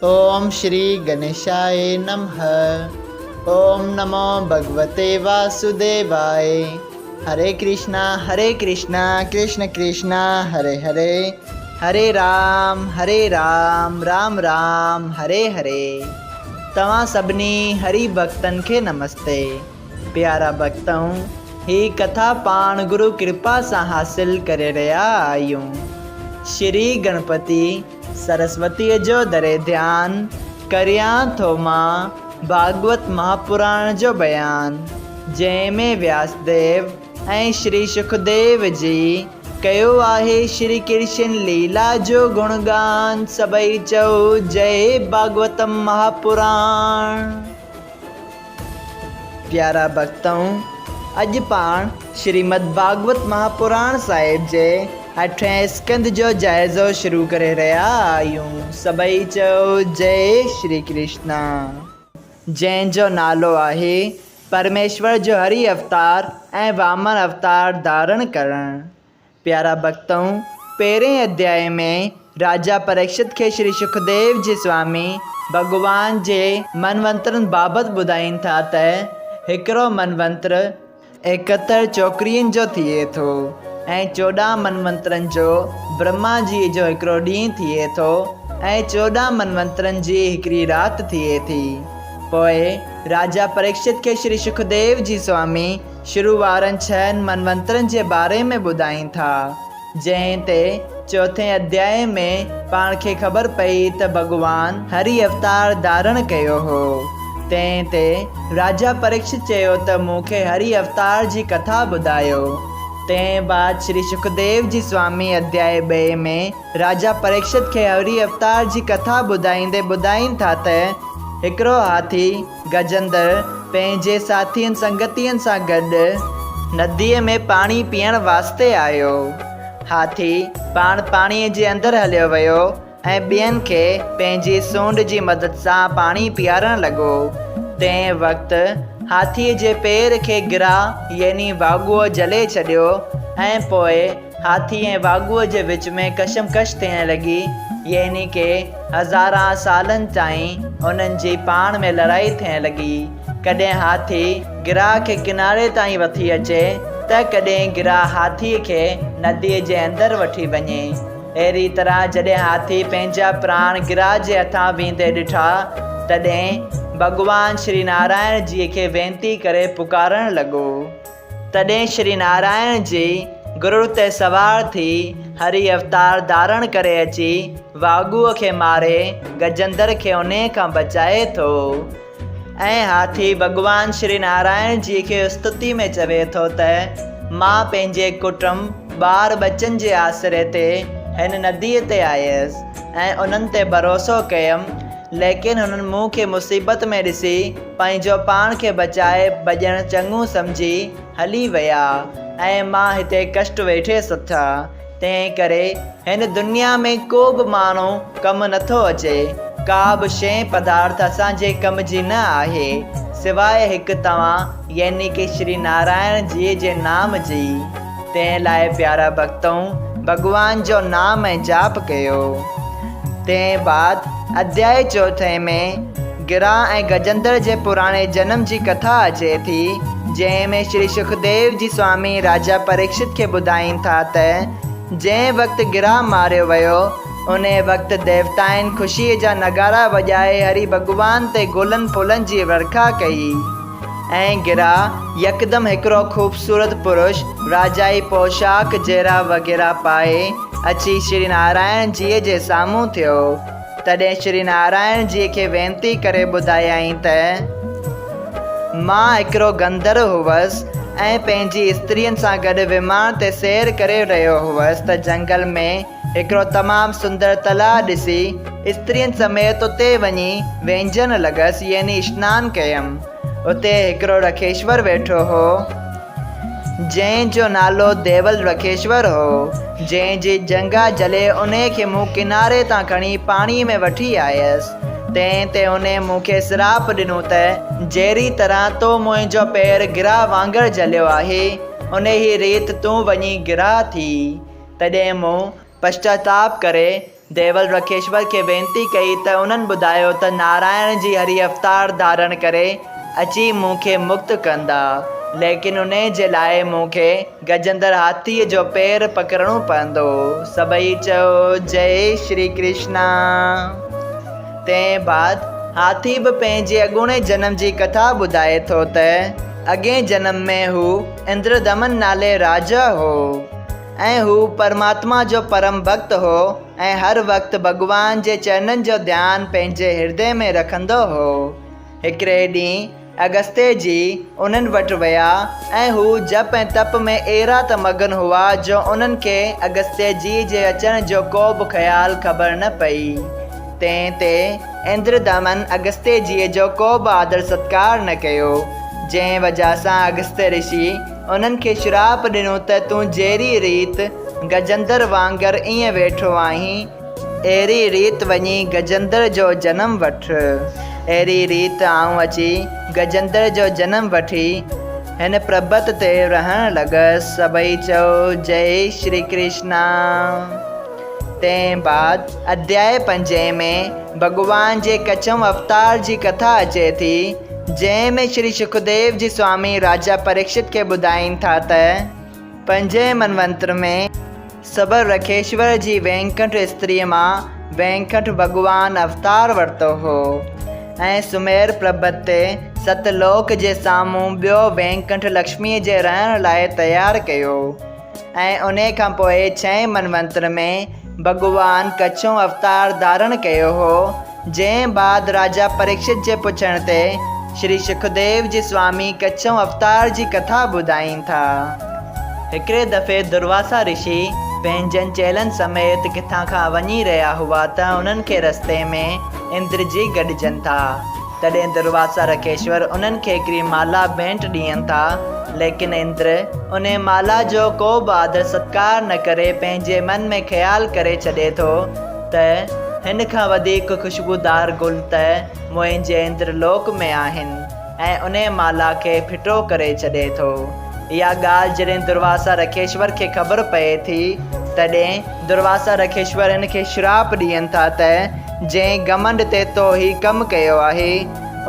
ओम श्री गणेशाय नमः। ओम नमो भगवते वासुदेवाय। हरे कृष्णा कृष्ण कृष्णा हरे हरे, हरे राम राम राम हरे हरे। तव्हां सभिनी हरि भक्तन के नमस्ते। प्यारा भक्तों, ही कथा पाण गुरु कृपा से हासिल करे रहा आयूं। श्री गणपति सरस्वती जो दरे ध्यान करियां थो मां भागवत महापुराण जो बयान, जंहिंमें व्यासदेव ऐं श्री सुखदेव जी कयो आहे श्री कृष्ण लीला जो गुणगान। सभई चओ जय भागवतम महापुराण। प्यारा भक्तों, अज पाण श्रीमद भागवत महापुराण साहिब जे 8वें स्कंद जो जायज़ो शुरू करे रहा आयूं। सभई चओ जय श्री कृष्णा। जंहिंजो नालो आहे परमेश्वर जो हरि अवतार ऐं वामन अवतार धारण करण। प्यारा भक्तों, पहिरें अध्याय में राजा परीक्षित के श्री सुखदेव जी स्वामी भगवान जे मनवंतरनि बाबति ॿुधाइनि था त हिकिड़ो मनवंतर 71 छोकिरियुनि जो थिए थो ऐं 14 मनवंतरनि जो ब्रह्मा जी जो हिकिड़ो ॾींहुं थिए थो ऐं 14 मनवंतरनि जी हिकिड़ी राति थिए थी। पोइ राजा परीक्षित के श्री सुखदेव जी स्वामी शुरू वारनि 6 मनवंतरनि जे बारे में ॿुधाइनि था, जंहिं ते चौथे अध्याय में पाण खे ख़बर पई त भगवान हरि अवतार धारण कयो हो। तंहिं ते राजा परीक्षित चयो त मूंखे हरि अवतार जी कथा ॿुधायो। तंहिं बाद श्री सुखदेव जी स्वामी अध्याय 2 में राजा परीक्षित खे हरि अवतार जी कथा ॿुधाईंदे ॿुधाइनि था त हिकिड़ो हाथी गजेंद्र पंहिंजे साथियुनि संगतियुनि सां गॾु नदीअ में पाणी पीअण वास्ते आयो। हाथी पाण पाणीअ जे अंदरि हलियो वियो ऐं ॿियनि खे पंहिंजी सूंड जी मदद सां पाणी पीआरण लॻो। तंहिं वक़्तु हाथीअ जे पेर खे गिरा यानी वाॻुओ जले छॾियो ऐं पोइ हाथी ऐं वाॻुओ जे विच में कशमकश थियण लॻी, यानी के हज़ारां सालनि ताईं उन्हनि जी पाण में लड़ाई थियण लॻी। कॾहिं हाथी गिरा खे किनारे ताईं वठी अचे त कॾहिं गिरा हाथीअ खे नदीअ जे अंदरि वठी वञे। अहिड़ी तरह जॾहिं हाथी पंहिंजा प्राण गिरा जे हथां वेंदे ॾिठा तॾहिं भगवान श्री नारायण जी खे वेनती करे पुकारण लॻो। तॾहिं श्री नारायण जी गुरु ते सवार थी हरि अवतार धारण करे अची वाॻुअ खे मारे गजेंद्र खे उन खां बचाए थो ऐं हाथी भगवान श्री नारायण जी खे स्तुति में चवे थो त मां पंहिंजे कुटुंब ॿार बचनि जे आसरे ते हिन नदीअ ते आयसि ऐं उन्हनि ते भरोसो कयमि, लेकिन हुननि मूं खे मुसीबत में ॾिसी पंहिंजो पाण खे बचाए भॼणु चङो सम्झी हली विया ऐं मां हिते कष्ट वेठे सुथा। तंहिं करे हिन दुनिया में को बि माण्हू कमु नथो अचे। का बि शइ पदार्थ असांजे कम जी न आहे सिवाय हिकु तव्हां यानी कि श्री नारायण जी जे नाम जी। तंहिं लाइ प्यारा भक्तों, भगवान जो नाम ऐं जाप कयो। तंहिं बाद अध्याय 4 में गिरा ऐं गजेंद्र जे पुराणे जन्म जी कथा अचे थी, जंहिं में श्री सुखदेव जी स्वामी राजा परीक्षित खे ॿुधाइनि था त जंहिं वक़्तु गिरा मारियो वियो उन वक़्तु देवताउनि ख़ुशीअ जा नगारा वॼाए हरि भगवान ते गुलनि फुलनि जी वर्खा कई ऐं गिरा यकदम हिकिड़ो ख़ूबसूरत पुरुष राजाई पोशाक जहिड़ा वग़ैरह पाए अची श्री नारायण जी जे साम्हूं थियो। तॾहिं श्री नारायण जी खे वेनती करे ॿुधायई त मां हिकिड़ो गंधर्व हुअसि ऐं पंहिंजी स्त्रियुनि सां गॾु विमान ते सैर करे रहियो हुअसि त जंगल में हिकिड़ो तमामु सुंदर तलाउ ॾिसी स्त्रियुनि समेत उते वञी व्यंजन लॻसि यानी सनानु कयमि। उते हिकिड़ो रखेश्वर वेठो हो जंहिंजो नालो देवल रखेश्वर हो। जंहिंजी जंगा जले उन खे मूं किनारे तां खणी पाणीअ में वठी आयसि। तंहिं ते उन मूंखे श्राप ॾिनो त जहिड़ी तरह तो मुंहिंजो पैर गिरा वांगुरु जलियो आहे उन ई रीति तूं वञी गिरा थी। तॾहिं मूं पश्चाताप करे देवल रखेश्वर खे वेनती कई त उन्हनि ॿुधायो त नारायण जी हरी अवतार धारण करे अची मूंखे मुक्त कंदा, लेकिन उन जे लाइ मूंखे गजंदर हाथीअ जो पेर पकड़णो पवंदो। सभई चयो जय श्री कृष्णा। तंहिं बाद हाथी बि पंहिंजे अॻूणे जनम जी कथा ॿुधाए थो त अॻे जनम में हू इंद्रदमन नाले राजा हो ऐं हू परमात्मा जो परम भक्त हो ऐं हर वक़्तु भॻवान जे चरणनि जो ध्यानु पंहिंजे हृदय में रखंदो हो। हिकिड़े ॾींहुं अगस्त्य जी उन्हनि वटि विया ऐं हू जप ऐं तप में अहिड़ा त मगन हुआ जो उन्हनि खे अगस्त्य जी जे अचण जो को बि ख़्यालु ख़बर न पई। तंहिं ते इंद्रदमन अगस्त्य जीअ जो को बि आदर सत्कार न कयो, जंहिं वजह सां अगस्त्य ऋषि उन्हनि खे श्राप ॾिनो त तूं जहिड़ी रीत गजंदर वांगुरु ईअं वेठो आहीं, अहिड़ी रीत वञी गजंदर जो जनम वठि। अहिड़ी रीत आऊं अची गजंदर जो जनम वठी हिन पर्बत ते रहण लॻसि। सभई चयो जय श्री कृष्णा। तंहिं बाद अध्याय 5 में भॻवान जे कच्छम अवतार जी कथा अचे थी, जंहिं में श्री सुखदेव जी स्वामी राजा परीक्षित खे ॿुधाइनि था त 5 मनवंतर में सबर रखेश्वर जी वेंकट स्त्रीअ मां वेंकट भॻवान अवतार वरितो हो ऐं सुमेर पर्बत ते सतलोक जे साम्हूं ॿियो वेंकट लक्ष्मीअ जे रहण लाइ तयारु कयो ऐं उन खां पोइ 6 मनवंतर में भॻवान कच्छो अवतार धारण कयो हो। जंहिं बाद राजा परीक्षित जे पुछण ते श्री सुखदेव जी स्वामी कच्छो अवतार जी कथा ॿुधाइनि था। हिकिड़े दफ़े दुर्वासा ऋषि पंहिंजनि चेलनि समेत किथां खां वञी रहिया हुआ त उन्हनि खे रस्ते में इंद्र जी गॾिजनि था। तॾहिं दुर्वासा रखेश्वर उन्हनि खे हिकिड़ी माला भेंट ॾियनि था, लेकिन इंद्र उन माला जो को बि आदर सत्कार न करे पंहिंजे मन में ख़्यालु करे छॾे थो त हिन खां वधीक ख़ुशबूदार गुल त मुंहिंजे इंद्रलोक में आहिनि ऐं उन माला खे फिटो करे छॾे थो। इहा ॻाल्हि जॾहिं दुर्वासा रखेश्वर खे ख़बर पए थी, तॾहिं दुर्वासा रखेश्वर हिन खे श्राप ॾियनि था त जंहिं घमंड ते तो ही कमु कयो आहे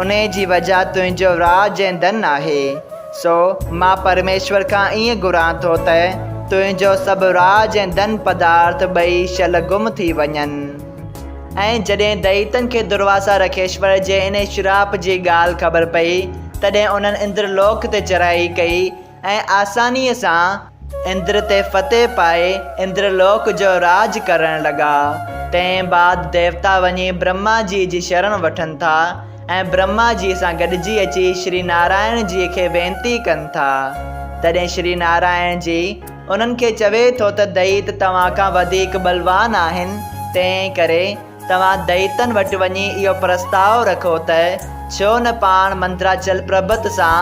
उन जी वजह तुंहिंजो राज ऐं धन आहे। सो मां परमेश्वर खां ईअं घुरां थो त तुंहिंजो सभु राज ऐं धन पदार्थ ॿई शल गुम थी वञनि। ऐं जॾहिं दैतनि खे दुर्वासा रखेश्वर जे इन श्राप जी ॻाल्हि ख़बर पई, तॾहिं उन्हनि इंद्रलोक ते चढ़ाई कई ऐं आसानीअ सां इंद्र ते फतेह पाए इंद्रलोक जो राज करण लॻा। तंहिं बाद देवता वञी ब्रह्मा जी शरण वठनि था ऐं ब्रह्मा जी सां गॾिजी अची श्री नारायण जी खे वेनती कनि था। तॾहिं श्री नारायण जी उन्हनि खे चवे थो त दैत तव्हां खां वधीक बलवान आहिनि, तंहिं करे तव्हां दैतनि वटि वञी इहो प्रस्ताव रखो त छो न पाण मंदराचल पर्बत सां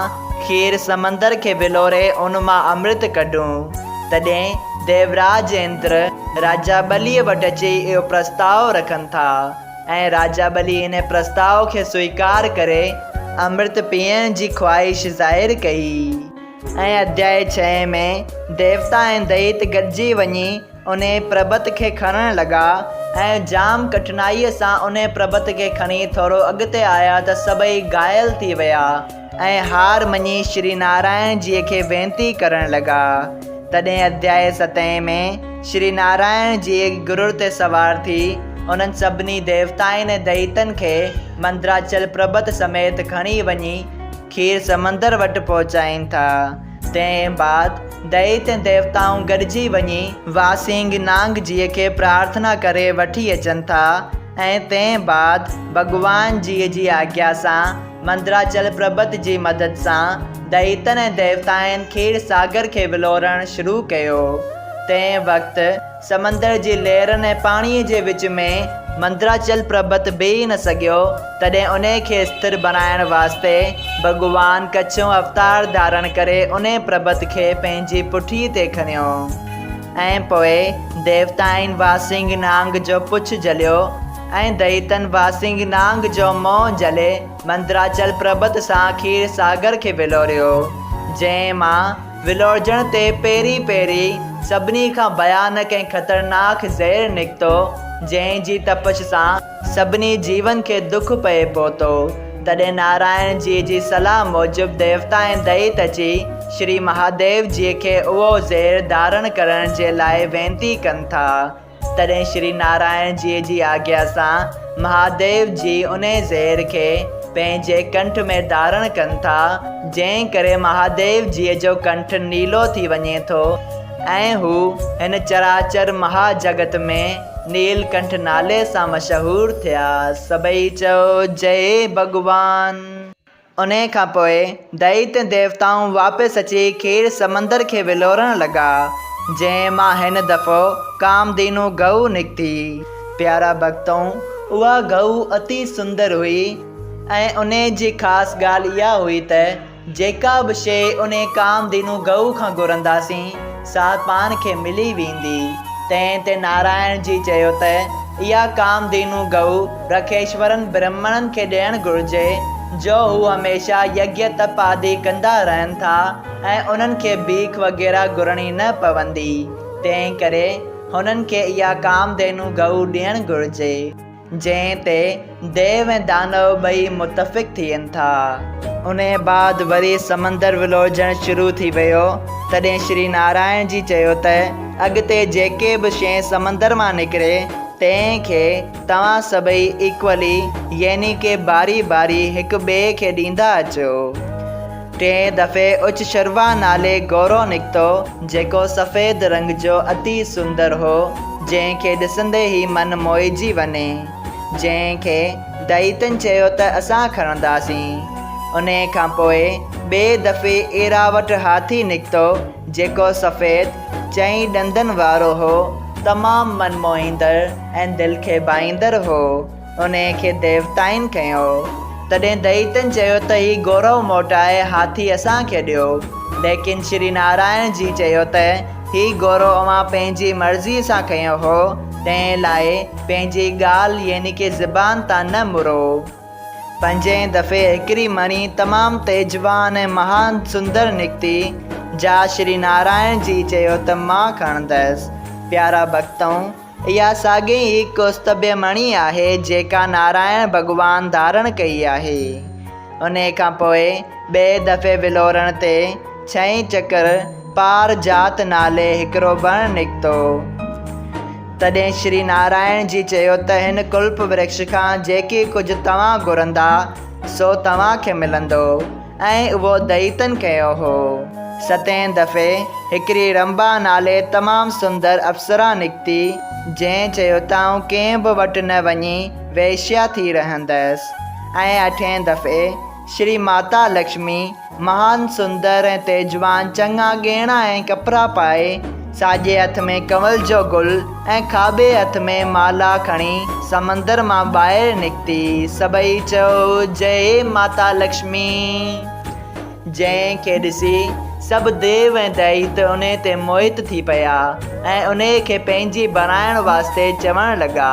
खीर समंदर खे विलोरे उन मां अमृत कढूं। तॾहिं देवराज इंद्र राजा बलीअ वटि अची इहो प्रस्ताव रखनि था ऐं राजा बली इन प्रस्ताव खे स्वीकार करे अमृत पीअण जी ख़्वाहिश ज़ाहिर कई। ऐं अध्याय 6 में देवता ऐं दैत गॾिजी वञी उन पर्बत खे खणण लॻा ऐं जाम कठिनाईअ सां उन पर्बत खे खणी थोरो अॻिते आया त सभई घायल थी विया ऐं हार मञी श्री नारायण जी खे वेनती करण लॻा। तॾहिं अध्याय 7 में श्री नारायण जी गुरुड़ ते सवार थी उन्हनि सभिनी देवताउनि ऐं दैतनि खे मंदराचल पर्बत समेत खणी वञी खीर समंदर वटि पहुचाइनि था। तंहिं बाद दैत ऐं देवताऊं गॾिजी वञी वासिंग नांग जीअ खे प्रार्थना करे वठी अचनि था ऐं तंहिं बाद भॻवान जी आज्ञा सां मंदराचल पर्बत जी मदद सां दैतनि ऐं देवताउनि खीर सागर खे विलोरणु शुरू कयो। तंहिं वक़्तु समंदर जी लहरनि ऐं पाणीअ जे विच में मंदराचल पर्बत बीह न सघियो, तॾहिं उन खे स्थिर बनाइण वास्ते भॻवान कच्छो अवतार धारण करे उन पर्बत खे पंहिंजी पुठीअ ते खणियो ऐं पोइ देवताउनि वासिंग नांग जो पुछ जलियो ऐं दैतनि वासिंग नांग जो मोह जले मंदराचल पर्बत सां खीर सागर खे विलोरियो, जंहिं मां विलोरजण ते पहिरीं सभिनी खां भयानक ऐं ख़तरनाक ज़हर निकितो जंहिंजी तपश सां सभिनी जीवन खे दुख पए पहुतो। तॾहिं नारायण जी सलाह मूजिबि देवता ऐं दैत अची श्री महादेव जी खे उहो ज़ेर धारण करण जे लाइ वेनती कनि था। तॾहिं श्री नारायण जी आज्ञा सां महादेव जी उन ज़ेर खे पंहिंजे कंठ में धारण कनि था, जंहिं करे महादेव जी जो कंठ नीलो थी वञे थो ऐं हू हिन चराचर महाजगत में नीलकंठ नाले सां मशहूर थिया। सभई चओ जय भगवान। उन खां पोइ दैत देवताऊं वापसि अची खीर समंदर खे विलोरण लॻा, जंहिं मां हिन दफ़ो कामधेनु गऊ निकिती। प्यारा भक्तों, उहा गऊ अति सुंदर हुई ऐं उन जी ख़ासि ॻाल्हि इहा हुई त जेका बि शइ उन कामधेनु गऊ खां घुरंदासीं सा पाण खे मिली वेंदी। तंहिं ते नारायण जी चयो त इहा कामधेनु गऊ रखेश्वरनि ब्राह्मणनि खे ॾियणु घुरिजे, जो हू हमेशा यज्ञ तप आदि कंदा रहनि था ऐं उन्हनि खे भीख वग़ैरह घुरणी न पवंदी। तंहिं करे हुननि खे इहा कामधेनु गऊ ॾियणु घुरिजे, जंहिं ते देव ऐं दानव ॿई मुतफ़िक़ थियनि था। उन बाद वरी समंदर विलोजण शुरू थी वियो। तॾहिं श्री नारायण जी चयो त अॻिते जेके बि शइ समंदर मां निकिरे तंहिंखे तव्हां सभई इक्वली यानी के बारी बारी हिक ॿिए खे ॾींदा अचो। टे दफ़े उच शर्वा नाले गौरो निकितो, जेको सफ़ेद रंग जो अति सुंदर हो, जंहिंखे ॾिसंदे ई मन मोहिजी वञे, जंहिंखे दैतन चयो त असां खणंदासीं। उन खां पोइ ॿिए दफ़े एरावट हाथी निकितो, जेको सफ़ेद चईं ॾंदनि वारो हो, तमामु मनमोहींदड़ ऐं दिलि खे भाईंदड़ हो। उन खे देवताउनि खयो। तॾहिं दैतन चयो त ही गौरव मोटाए हाथी असांखे ॾियो, लेकिन श्री नारायण जी चयो त ही गौरव अवां पंहिंजी मर्ज़ी सां खयो हो, तंहिं लाइ पंहिंजी ॻाल्हि यानी की ज़बान तां न मुरो। पंजें दफ़े हिकिड़ी मणी तमामु तेजवान ऐं महान सुंदर निकिती, जा श्री नारायण जी चयो त मां खणंदसि। प्यारा भक्तों, इहा साॻी ही कौस्तुभ मणी आहे जेका नारायण भॻवान धारण कई आहे। उन खां पोइ ॿिए दफ़े विलोरण ते छहीं चकर पार जात नाले हिकिड़ो वणु निकितो। तॾहिं श्री नारायण जी चयो त हिन कुल्प वृक्ष खां जेकी कुझु तव्हां घुरंदा सो तव्हांखे मिलंदो, ऐं उहो दैतन कयो हो। सतें दफ़े हिकिड़ी रंबा नाले तमामु सुंदर अप्सरा निकिती, जंहिं चयो त आउं कंहिं बि वटि न वञी वेश्या थी रहंदसि। ऐं अठें दफ़े श्री माता लक्ष्मी महान सुंदर ऐं तेजवान चङा गहना ऐं कपिड़ा पाए साॼे हथ में कंवल जो गुल ऐं खाॿे हथ में माला खणी समंदर मां ॿाहिरि निकिती। सभई चओ जय माता लक्ष्मी। जंहिंखे ॾिसी सभु देव ऐं दैत उन ते मोहित थी पिया ऐं उन खे पंहिंजी बणाइण वास्ते चवणु लॻा।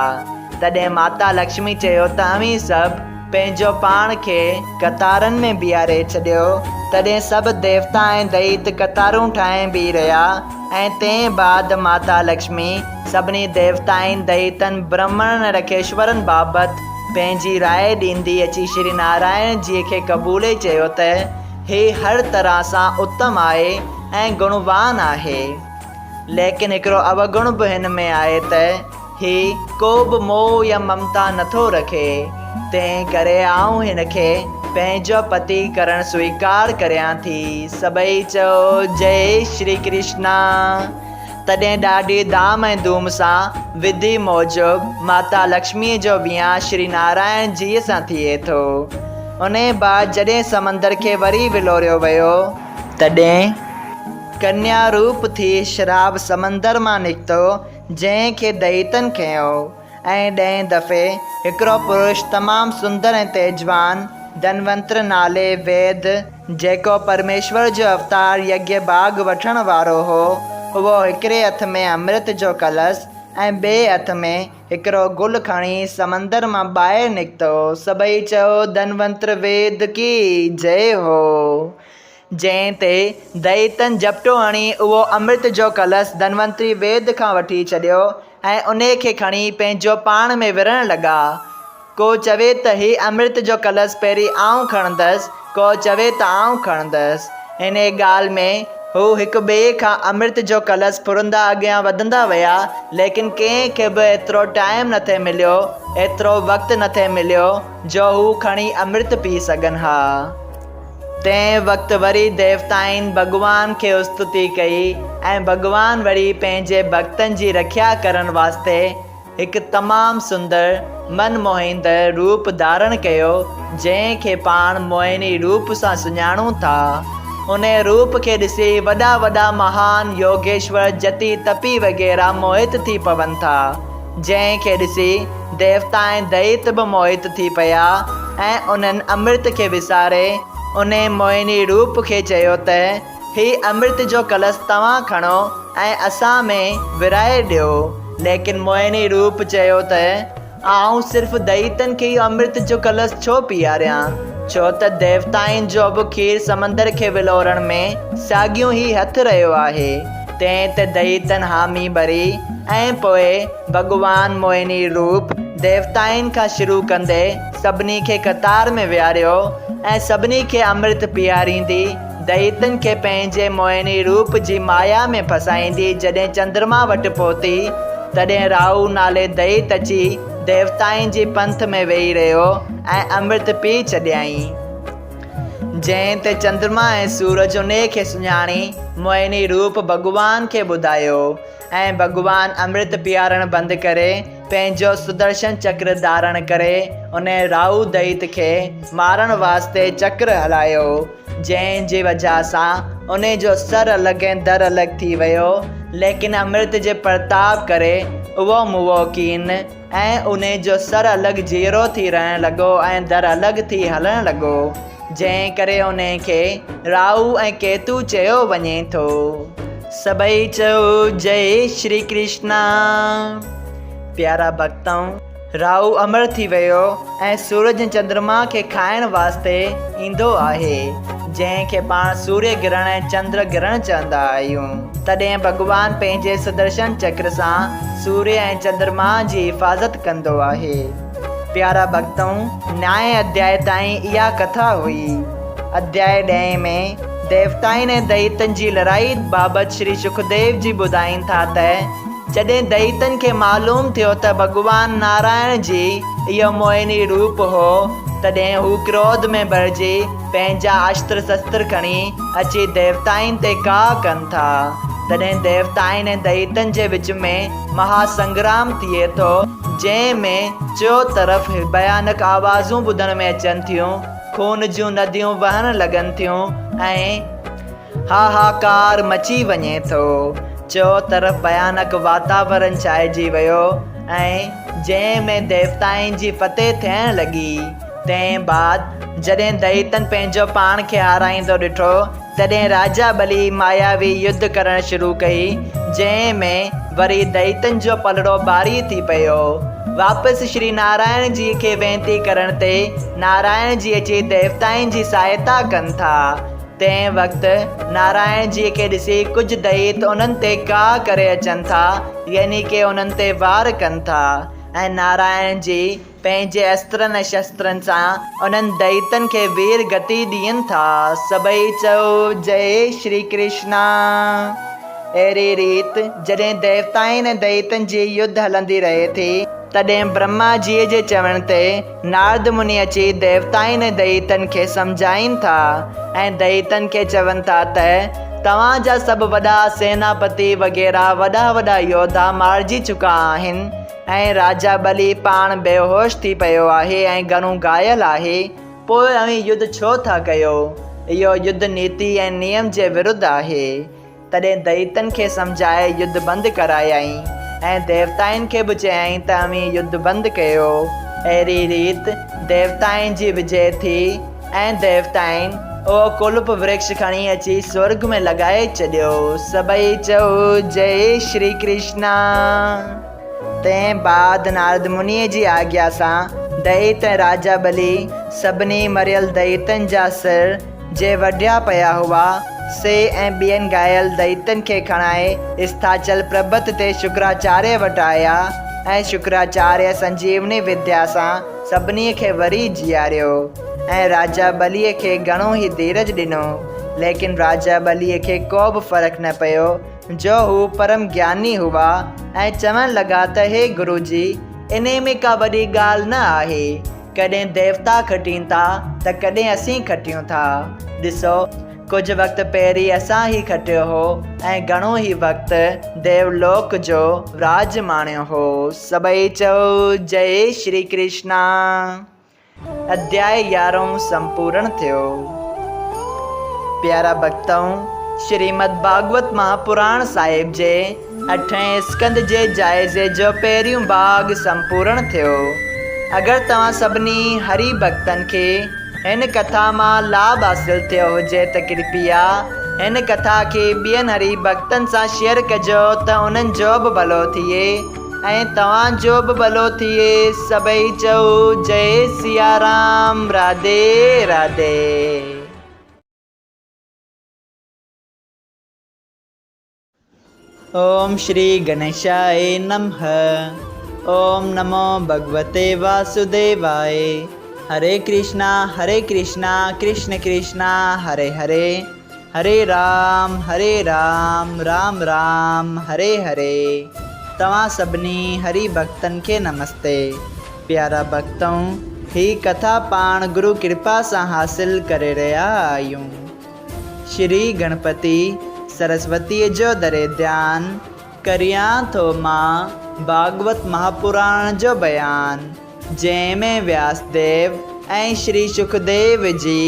तॾहिं माता लक्ष्मी चयो त अव्हीं सभु पंहिंजो पाण खे कतारनि में बीहारे छॾियो। तॾहिं सभु देवता ऐं दैत कतारूं ठाहे बीह रहिया ऐं तंहिं बाद माता लक्ष्मी सभिनी देवताउनि दैतनि ब्राह्मणनि रखेश्वरनि बाबति पंहिंजी राय ॾींदी अची श्री नारायण जी खे क़बूले चयो त हे हर तरह सां उत्तम आहे ऐं गुणवान आहे, लेकिन हिकिड़ो अवगुण बि हिन में आहे त ही को बि मोह या ममता नथो रखे। तंहिं करे आउं हिन खे पंहिंजो पति करणु स्वीकार करियां थी। सभई चओ जय श्री कृष्णा। तॾहिं ॾाढी धाम ऐं धूम सां विधि मूजिबि माता लक्ष्मीअ जो विहांउ श्री नारायण जीअ सां थिए थो। उन बाद जॾहिं समंदर खे वरी विलोरियो वियो, तॾहिं कन्या रूप थी शराब समंदर मां निकितो, जंहिंखे दैतन खयो। ऐं 10 दफ़े हिकिड़ो पुरुष तमामु सुंदर ऐं तेजवान धनवंतर नाले वेद, जेको परमेश्वर जो अवतार यज्ञ भाग वठण वारो हो, उहो हिकिड़े हथ में अमृत जो कलश ऐं ॿिए हथ में हिकिड़ो गुल खणी समंदर मां ॿाहिरि निकितो। सभई चओ धनवंतर वेद की जय हो। जंहिं ते दैतन झपटो हणी उहो अमृत जो कलश धनवंतरी वेद खां वठी छॾियो ऐं उन खे खणी पंहिंजो पाण में विढ़ण लॻा। को चवे त ही अमृत जो कलश पहिरीं आउं खणंदसि, को चवे त आउं खणंदसि। इन ॻाल्हि में हू हिक ॿिए खां अमृत जो कलश फुरंदा अॻियां वधंदा विया, लेकिन कंहिंखे बि एतिरो टाइम न थे मिलियो, एतिरो वक़्तु न थे मिलियो जो हू खणी अमृत पी सघनि हा। तंहिं वक़्तु वरी देवताउनि भॻवान खे स्तुति कई ऐं भॻवान वरी पंहिंजे भक्तनि जी रखिया करण वास्ते हिकु तमामु सुंदर मनमोहींदड़ रूप धारण कयो, जंहिंखे पाण मोहिनी रूप सां सुञाणूं था। उन रूप खे ॾिसी वॾा वॾा महान योगेश्वर जति तपी वग़ैरह मोहित थी पवनि था, जंहिंखे ॾिसी देवता ऐं दैत बि मोहित थी पिया ऐं उन्हनि अमृत खे विसारे उन मोहिनी रूप खे चयो त ही अमृत जो कलश तव्हां खणो ऐं असां में विराए ॾियो। लेकिन मोहिनी रूप चयो त आउं सिर्फ़ु दैतनि खे ई अमृत जो कलश छो पीआरियां, छो त देवताउनि जो बि खीर समंदर खे विलोरण में साॻियो ई हथु रहियो आहे। तंहिं ते दैतनि हामी भरी ऐं पोइ भॻवान मोहिनी रूप देवताउनि खां शुरू कंदे सभिनी खे कतार में विहारियो ऐं सभिनी खे अमृत पीआरींदी दैतनि खे पंहिंजे मोहिनी रूप जी माया में फसाईंदी। जॾहिं चंद्रमा वटि पहुती तॾहिं राहु नाले दैत अची देवताउनि जी पंथ में वेही रहियो ऐं अमृत पी छॾियईं। जंहिं ते चंद्रमा ऐं सूरज उन खे सुञाणी मोहिनी रूप भॻवान खे ॿुधायो ऐं भॻवान अमृत पीआरण बंदि करे पंहिंजो सुदर्शन चक्र धारण करे उन राहु दैत खे मारण वास्ते चक्र हलायो, जंहिंजी वजह सां उन जो सर अलॻि ऐं दर अलॻि थी वियो। लेकिन अमृत जे प्रताप करे उहो मुवो कीन ऐं उन जो सर अलॻि जीरो थी रहण लॻो ऐं दर अलॻि थी हलणु लॻो, जंहिं करे उन खे राहु ऐं केतु चयो वञे थो। सभई चयो जय श्री कृष्णा। प्यारा भक्तों, राहु अमर थी वियो ऐं सूरज ऐं चंद्रमा खे खाइण वास्ते ईंदो आहे, जंहिंखे पाण सूर्य ग्रहण ऐं चंद्र ग्रहण चवंदा आहियूं। तॾहिं भॻवान पंहिंजे सुदर्शन चक्र सां सूर्य ऐं चंद्रमा जी हिफ़ाज़त कंदो आहे। प्यारा भक्तों, न्याय अध्याय ताईं इहा कथा हुई। अध्याय 10 में देवताउनि ऐं दैतनि जी लड़ाई बाबति श्री सुखदेव जी ॿुधाइनि था त जॾहिं दैतनि खे मालूम थियो त भॻवान नारायण जी इहो मोहिनी रूप हो, तॾहिं हू क्रोध में भरिजी पंहिंजा अस्त्र शस्त्र खणी अची देवताउनि ते का कनि था। तॾहिं देवताउनि ऐं दैतनि जे विच में महासंग्राम थिए थो, जंहिं में चो तरफ़ भयानक आवाज़ूं ॿुधण में अचनि थियूं, खून जूं नदियूं वहण लॻनि थियूं ऐं हाहाकार मची वञे थो। चो तरफ़ भयानक वातावरण छाइजी वियो ऐं जंहिं में देवताउनि जी फतेह थियण लॻी। तंहिं बाद जॾहिं दैतनि पंहिंजो पाण खे हाराईंदो ॾिठो, तॾहिं राजा बली मायावी युद्ध करणु शुरू कई, जंहिं में वरी दैतनि जो पलड़ो भारी थी पियो। वापसि श्री नारायण जी खे वेनती करण ते नारायण जी अची देवताउनि जी सहायता कनि था। तंहिं वक़्तु नारायण जी खे ॾिसी कुझु दैत उन्हनि ते का करे अचनि था, यानी कि उन्हनि ते वार कनि था ऐं नारायण जी पंहिंजे अस्त्रनि ऐं शस्त्रनि सां उन्हनि दैतनि खे वीर गति ॾियनि था। सभई चयो जय श्री कृष्णा। अहिड़ी रीति जॾहिं देवताउनि ऐं दैतनि जी युद्ध हलंदी रहे थी, तॾहिं ब्रह्मा जीअ जे चवण ते नारद मुनि अची देवताउनि ऐं दैतनि खे सम्झाइनि था ऐं दैतनि खे चवनि था त तव्हांजा सभु वॾा सेनापति वग़ैरह वॾा वॾा योद्धा मारिजी चुका आहिनि ऐं राजा बली पाण बेहोश थी पियो आहे ऐं घणो घायल आहे। पोइ अवी युद्ध छो था कयो? इहो युद्ध नीति ऐं नियम जे विरुद्ध आहे। तॾहिं दैतनि खे सम्झाए युद्ध बंदि करायई ऐं देवताउनि खे बि चयईं त अवी युद्ध बंदि कयो। अहिड़ी रीति देवताउनि जी विजय थी ऐं देवताउनि उहो कुल्प वृक्ष खणी अची स्वर्ग में लॻाए छॾियो। सभई चयो जय श्री कृष्णा। तंहिं बाद नारद मुनीअ जी आज्ञा सां दैत ऐं राजा बली सभिनी मरियल दैतनि जा सिर जे वढिया पिया हुआ से ऐं ॿियनि घायल दैत्यनि खे खणाए स्थाचल पर्बत ते शुक्राचार्य वटि आया ऐं शुक्राचार्य संजीवनी विद्या सां सभिनी खे वरी जीआरियो ऐं राजा बलीअ खे घणो ई धीरज ॾिनो। लेकिन राजा बलीअ खे को बि फ़र्क़ु न पियो जो हू परम ज्ञानी हुआ ऐं चवणु लॻा त हे गुरु जी, इन में का वॾी ॻाल्हि न आहे। कॾहिं देवता खटीनि था त कॾहिं असीं खटियूं था। ॾिसो, कुझु वक़्तु पहिरीं असां ई खटियो हो ऐं घणो ई वक़्तु देवलोक जो राज माणियो हो। सभई चओ जय श्री कृष्णा। अध्याय 11 संपूर्ण थियो। प्यारा भक्तों, श्रीमद् भागवत महापुराण साहिब जे 8हें स्कंद जे जाइज़े जो पहिरियों भाग संपूर्ण थियो। अगर तव्हां सभिनी हरि भक्तनि खे हिन कथा मां लाभ हासिल थियो हुजे त कृपया हिन कथा खे ॿियनि हरि भक्तनि सां शेयर कजो त उन्हनि जो बि भलो थिए ऐं तव्हांजो बि भलो थिए। सभई चओ जय सिया राम। राधे राधे। ओम श्री गणेशाय नमः। ओम नमो भगवते वासुदेवाय। हरे कृष्णा कृष्ण कृष्णा हरे हरे, हरे राम राम राम हरे हरे। तव्हां सभिनी हरि भक्तनि खे नमस्ते। प्यारा भक्तों, ही कथा पाण गुरु कृपा सां हासिल करे रहिया आहियूं। श्री गणपति सरस्वती जो दरे ध्यान करियां थो मां भागवत महापुराण जो बयान, जंहिंमें व्यासदेव ऐं श्री सुखदेव जी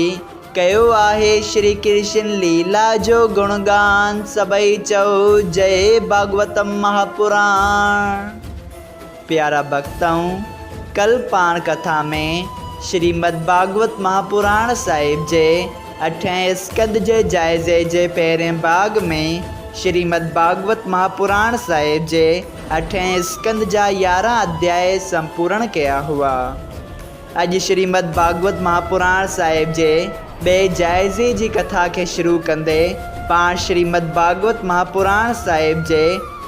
कयो आहे श्री कृष्ण लीला जो गुणगान। सभई चओ जय भागवतम महापुराण। प्यारा भक्तों, कल पाण कथा में श्रीमद् भागवत महापुराण साहिब जे 8हें स्कंद जे जाइज़े जे पहिरें भाग में श्रीमद् भागवत महापुराण साहिब जे 8हें स्कंद जा 11 अध्याय संपूर्ण कया हुआ। अॼु श्रीमद् भागवत महापुराण साहिब जे ॿिए जाइज़े जी कथा खे शुरू कंदे पाण श्रीमद् भागवत महापुराण साहिब जे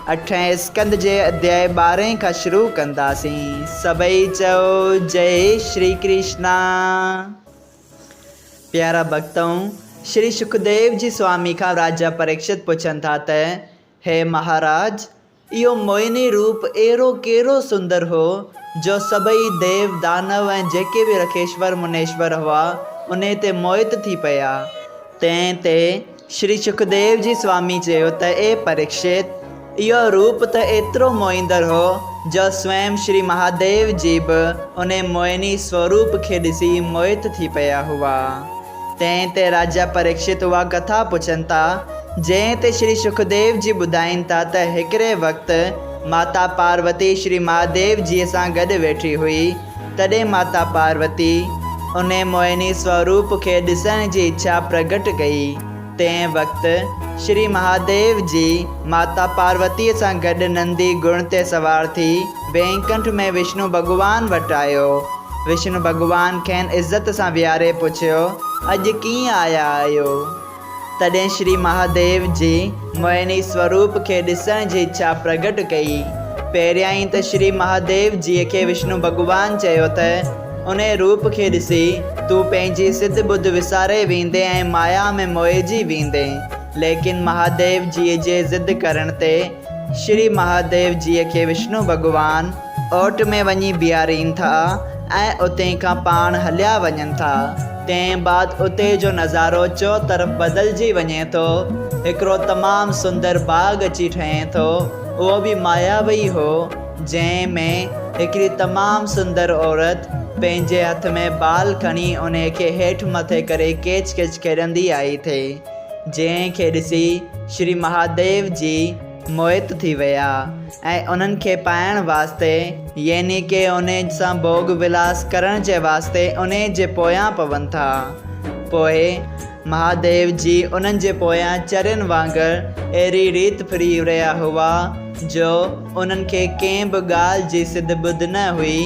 8हें स्कंद जे अध्याय 12 खां शुरू कंदासीं। सभई चओ जय श्री कृष्णा। प्यारा भक्तों, श्री सुखदेव जी स्वामी का राजा परीक्षित पुछन था त हे महाराज, इहो मोहिनी रूप एरो केरो सुंदर हो जो सभई देव दानव ऐं जेके भी रखेश्वर मुनेश्वर हुआ उन ते मोहित थी पिया। तंहिं ते श्री सुखदेव जी स्वामी चयो त ए परीक्षित, इहो रूप त एतिरो मोहींदड़ हो जो स्वयं श्री महादेव जी बि उन मोहिनी स्वरूप खे ॾिसी मोहित थी पिया हुआ। तंहिं ते राजा परीक्षित उहा कथा पुछनि था, जंहिं ते श्री सुखदेव जी ॿुधाइनि था त हिकिड़े वक़्तु माता पार्वती श्री महादेव जी सां गॾु वेठी हुई। तॾहिं माता पार्वती उन मोहिनी स्वरूप खे ॾिसण जी इच्छा प्रकट कई। तंहिं वक़्तु श्री महादेव जी माता पार्वतीअ सां गॾु नंदी गुण ते सवार थी वैकुंठ में विष्णु भॻवान वटि आयो। विष्णु भॻवान खेनि इज़त सां विहारे पुछियो, अॼु कीअं आया आहियो? तॾहिं श्री महादेव जी मोहिनी स्वरूप खे ॾिसण जी इच्छा प्रकट कई। पहिरियां ई त श्री महादेव जीअ खे विष्णु भॻवान चयो त उन रूप खे ॾिसी तूं पंहिंजी सिद्ध बुद्ध विसारे वेंदे ऐं माया में मोहिजी वेंदे। लेकिन महादेव जीअ जे ज़िद करण ते श्री महादेव जीअ खे विष्णु भॻवान ओट में वञी बीहारीनि था ऐं उते खां पाण हलिया वञनि था। तंहिं बाद उते जो नज़ारो चो तरफ़ बदिलजी वञे थो। हिकिड़ो तमामु सुंदर बाग़ अची ठहे थो, उहो बि मायावी हो, जंहिं में हिकिड़ी तमामु सुंदर औरत पंहिंजे हथ में बाल खणी उन खे हेठि मथे करे केच केच खेॾंदी आई थे, जंहिंखे ॾिसी श्री महादेव जी मोहित थी विया ऐं उन्हनि खे पाइण वास्ते यानी कि उन सां भोग विलास करण जे वास्ते उन जे पोयां पवनि था। पोइ महादेव जी उन्हनि जे पोयां चरनि वांगुरु अहिड़ी रीति फिरी रहिया हुआ जो उन्हनि खे कंहिं बि ॻाल्हि जी सिद्ध बुद्ध न हुई।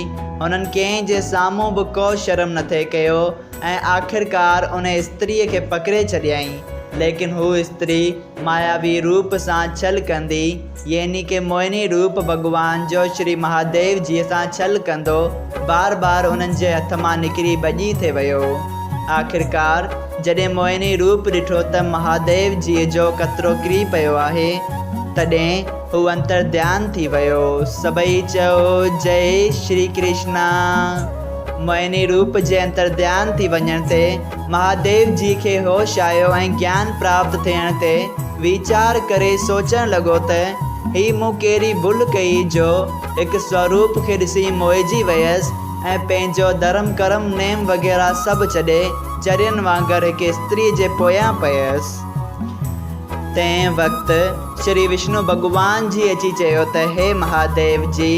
उन्हनि कंहिं जे साम्हूं बि को शर्म न थे कयो ऐं आख़िरकार उन स्त्रीअ खे पकिड़े छॾियईं लेकिन हू स्त्री मायावी रूप सां छल कंदी, यानी के मोहिनी रूप भगवान जो श्री महादेव जी सां छल कंदो बार बार उन्हनि जे हथ मां निकिरी भॼी थे वियो। आख़िरकार जॾहिं मोहिनी रूप ॾिठो त महादेव जी जो कतरो किरी पियो आहे, तॾहिं हू अंतर ध्यान थी वियो। सभई चओ जय श्री कृष्णा। मोहिनी रूप जे अंतर ध्यान थी वञण ते महादेव जी खे होश आयो ऐं ज्ञान प्राप्त थियण ते वीचार करे सोचण लॻो त ही मूं कहिड़ी भुल कई जो हिकु स्वरूप खे ॾिसी मोहिजी वियसि ऐं पंहिंजो धर्म कर्म नेम वग़ैरह सभु छॾे चरियनि वांगुरु हिकु स्त्री जे पोयां पियसि। तंहिं वक़्तु श्री विष्णु भॻवान जी अची चयो त हे महादेव जी,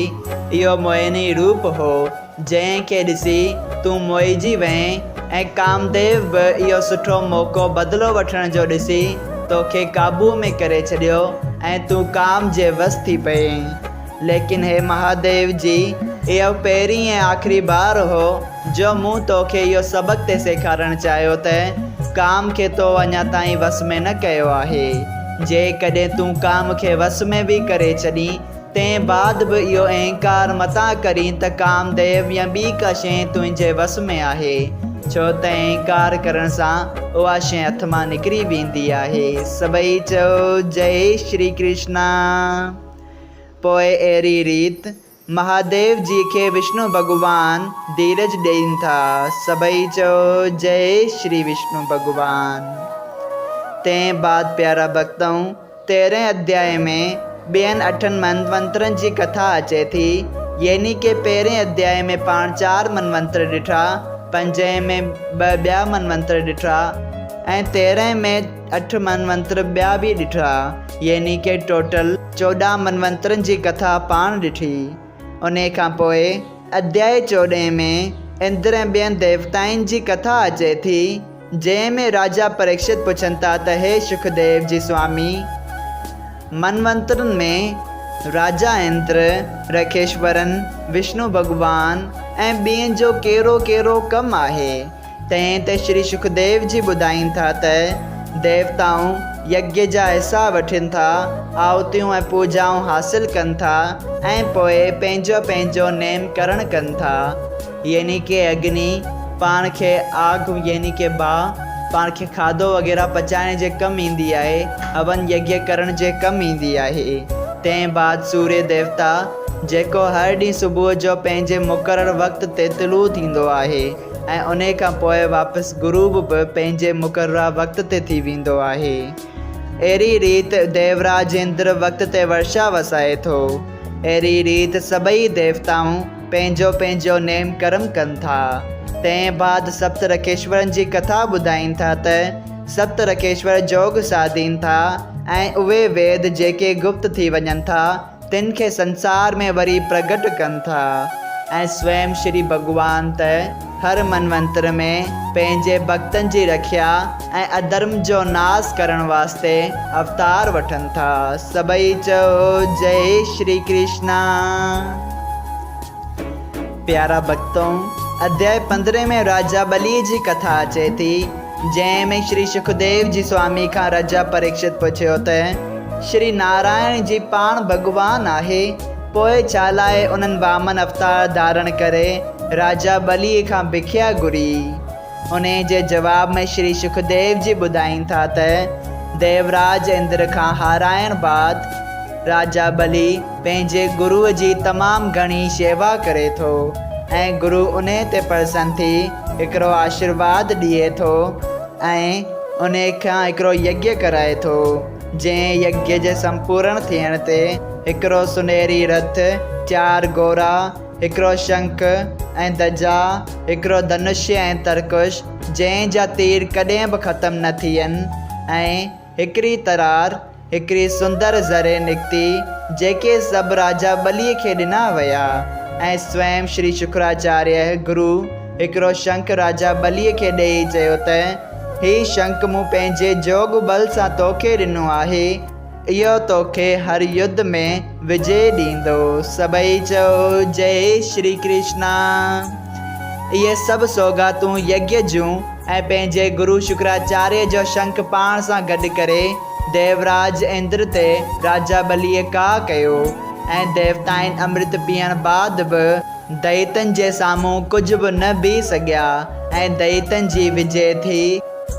इहो मोहिनी रूप हो जंहिंखे ॾिसी तूं मोहिजी वएं ऐं कामदेव बि इहो सुठो मौक़ो बदिलो वठण जो ॾिसी तोखे काबू में करे छॾियो ऐं तूं काम जे वस थी पई। लेकिन हे महादेव जी, इहो पहिरीं ऐं आख़िरी बार हो जो मूं तोखे इहो सबक़ु ते सेखारणु चाहियो त काम खे तो अञा ताईं वस में न कयो आहे। जेकॾहिं तूं काम खे वस में बि करे छॾीं तंहिं बाद बि इहो अहंकार मता करीं त कामदेव या ॿी का शइ तुंहिंजे वस में आहे, छो त अहंकार करण सां उहा शइ हथ मां निकिरी वेंदी आहे। सभई चओ जय श्री कृष्णा। पोइ अहिड़ी रीति महादेव जी खे विष्णु भॻवान धीरज ॾियनि था। सभई चओ जय श्री विष्णु भॻवान। तंहिं बाद प्यारा भक्तों 13 अध्याय में ॿियनि 8 मनवंतरनि जी कथा अचे थी, यानी के पहिरें अध्याय में पाण 4 मनवंतर ॾिठा, 5 में 2 ॿिया मनवंतर ॾिठा ऐं 13 में 8 मनवंतर ॿिया बि ॾिठा, यानी के टोटल 14 मनवंतरनि जी कथा पाण ॾिठी। उन खां पोइ अध्याय 14 में इंद्र ऐं ॿियनि देवताउनि जी कथा अचे थी, जंहिंमें राजा परीक्षित पुछनि था त हे सुखदेव जी स्वामी, मनवंतरनि में राजा इंद्र, रखेश्वरन, विष्णु भॻवान ऐं ॿियनि जो कहिड़ो कहिड़ो कमु आहे। तंहिं ते श्री सुखदेव जी ॿुधाइनि था त देवताऊं यज्ञ जा हिसा वठनि था, आहुतियूं ऐं पूजाऊं हासिल कनि था ऐं पोइ पंहिंजो पंहिंजो नेम करण कनि था, यानी के अग्नि पाण खे आग यानी के बाह पाण खे खाधो वग़ैरह पचाइण जे कमु ईंदी आहे, हवन यज्ञ करण जे कमु ईंदी आहे। तंहिं बाद सूर्य देवता जेको हर ॾींहुं सुबुह जो पंहिंजे मुक़ररु वक़्त ते तिलू थींदो आहे ऐं उन खां पोइ वापसि गुरूब बि पंहिंजे मुक़ररा वक़्त ते थी वेंदो आहे। अहिड़ी रीति देवराज इंद्र वक़्त ते वर्षा वसाए थो। अहिड़ी रीति सभई देवताऊं पंहिंजो पंहिंजो नेम कर्म कनि था। तंहिं बाद सप्तरकेश्वरनि जी कथा ॿुधाइनि था त सप्तरकेश्वर जोग साधीनि था ऐं उहे वेद जेके गुप्त थी वञनि था तिन खे संसार में वरी प्रगट कनि था ऐं स्वयं श्री भॻवान त हर मनवंतर में पंहिंजे भक्तनि जी रखिया ऐं अधर्म जो नाश करण वास्ते अवतार वठनि था। सभई चओ जय श्री कृष्णा। प्यारा भक्तों, अध्याय 15 में राजा बली जी कथा अचे थी, जंहिंमें श्री सुखदेव जी स्वामी खां राजा परीक्षित पुछियो त श्री नारायण जी पाण भॻवान आहे, पोइ छा लाइ उन्हनि वामन अवतार धारण करे राजा बली खां भिखिया घुरी। उन जे जवाब में श्री सुखदेव जी ॿुधाइनि था त देवराज इंद्र खां हाराइण बाद राजा बली पंहिंजे गुरुअ जी तमामु घणी शेवा करे थो ऐं गुरु उन ते प्रसन्न थी हिकिड़ो आशीर्वाद ॾिए थो ऐं उन खां हिकिड़ो यज्ञ कराए थो, जंहिं यज्ञ जे संपूर्ण थियण ते हिकिड़ो सुनहरी रथ, 4 घोड़ा, हिकिड़ो शंख ऐं ध्वजा, हिकिड़ो धनुष्य ऐं तरकुश जंहिं जा तीर कॾहिं बि ख़तमु न थियनि ऐं हिकिड़ी तरार, हिकिड़ी सुंदर ज़रे निकिती जेके सभु राजा बलीअ खे ॾिना विया ऐं स्वयं श्री शुक्राचार्य गुरु हिकिड़ो शंख राजा बलीअ खे ॾेई चयो त ही शंख मूं पंहिंजे जोग बल सां तोखे ॾिनो आहे, इहो तोखे हर युद्ध में विजय ॾींदो। सभई चओ जय श्री कृष्णा। इहे सभु सौगातूं यज्ञ जूं ऐं पंहिंजे गुरु शुक्राचार्य जो शंख पाण सां गॾु करे देवराज इंद्र ते राजा बलीअ का कयो ऐं देवताउनि अमृत पीअण बाद बि दैतनि जे साम्हूं कुझु बि न बीह सघिया ऐं दैतनि जी विजय थी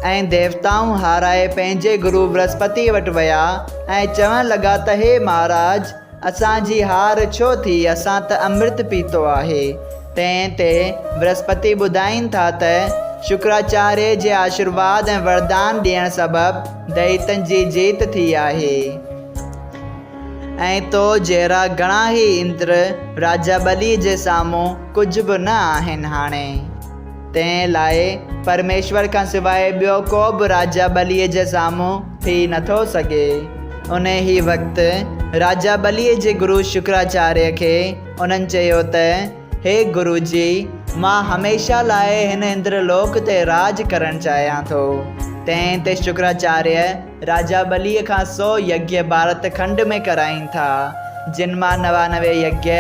ऐं देवताऊं हाराए पंहिंजे गुरु बृहस्पति वटि विया ऐं चवण लॻा त हे महाराज, असांजी हार छो थी? असां त अमृत पीतो आहे। तंहिं ते बृहस्पति ॿुधाइनि था त शुक्राचार्य जे आशीर्वाद ऐं वरदान ॾियण सबबि दैतनि जी जीत थी आहे ऐं तो जहिड़ा घणा ई इंद्र राजा बली जे साम्हूं कुझु बि न आहिनि हाणे। तंहिं लाइ परमेश्वर खां सवाइ ॿियो को बि राजा बलीअ जे साम्हूं थी नथो सघे। उन ई वक़्तु राजा बलीअ जे गुरु शुक्राचार्य खे उन्हनि चयो त हे गुरु जी, मां हमेशह लाइ हिन इंद्रलोक ते राज करणु चाहियां थो। तंहिं ते शुक्राचार्य राजा बलीअ खां 100 यज्ञ भारत खंड में कराइनि था, जिन मां 99 यज्ञ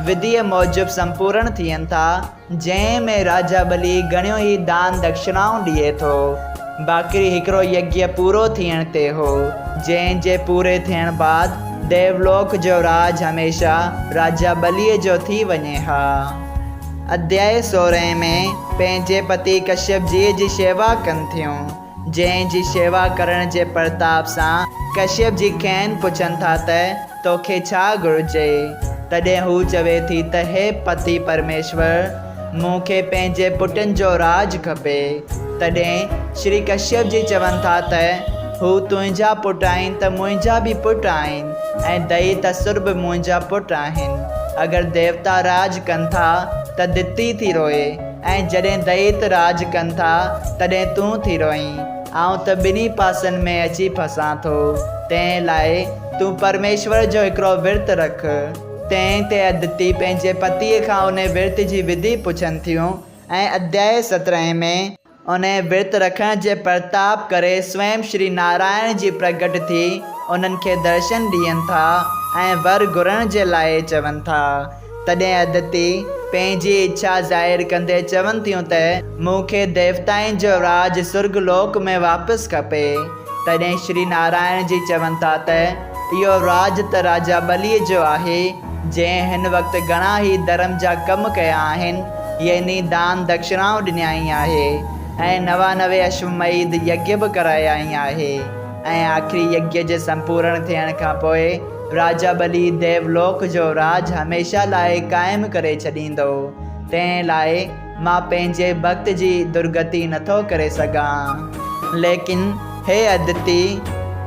विधिअ मूजिबि संपूर्ण थियनि था, जंहिं में राजा बली घणियूं ई दान दक्षिणाऊं ॾिए थो। बाक़ी हिकिड़ो यज्ञ पूरो थियण ते हो, जंहिं जे पूरे थियण बाद देवलोक जो राज हमेशह राजा बलीअ जो थी वञे हा। अध्याय 16 में पंहिंजे पति कश्यप जी शेवा कनि थियूं, जंहिं जी शेवा करण जे प्रताप सां कश्यप जी खेनि पुछनि था त तोखे छा घुरिजे। तॾहिं हू चवे थी त हे पति परमेश्वर, मूंखे पंहिंजे पुटनि जो राज खपे। तॾहिं श्री कश्यप जी चवनि था त हू तुंहिंजा पुट आहिनि त मुंहिंजा बि पुट आहिनि ऐं दैत असुर बि मुंहिंजा पुट आहिनि। अगरि देवता राज कनि था त दिती थी रोए ऐं जॾहिं दैत राज कनि था तॾहिं तूं थी रोईं। आउं त ॿिन्ही पासनि में अची फसां थो। तंहिं लाइ तूं परमेश्वर जो हिकिड़ो विर्त रख। तंहिं ते अदिति पंहिंजे पतीअ खां उन विर्त जी विधि पुछनि थियूं ऐं अध्याय 17 में उन विर्त रखण जे प्रताप करे स्वयं श्री नारायण जी प्रगट थी उन्हनि खे दर्शन ॾियनि था ऐं वर घुरण जे लाइ चवनि था। तॾहिं अदिति पंहिंजी इच्छा ज़ाहिर कंदे चवनि थियूं त मूंखे देवताउनि जो राज सुर्ग लोक में वापसि खपे। तॾहिं श्री नारायण जी चवनि था त इहो राज त राजा बलीअ जो आहे, जंहिं हिन वक़्तु घणा ई धर्म जा कम कया आहिनि, यानी दान दक्षिणाऊं ॾिनाई आहे ऐं 99 अश्वमेध यज्ञ बि करायाई आहे ऐं आख़िरी यज्ञ जे संपूर्ण थियण खां पोइ राजा बली देवलोक जो राज हमेशह लाइ क़ाइमु करे छॾींदो। तंहिं लाइ मां पंहिंजे भक्त जी दुर्गति नथो करे सघां। लेकिन हे अदिति,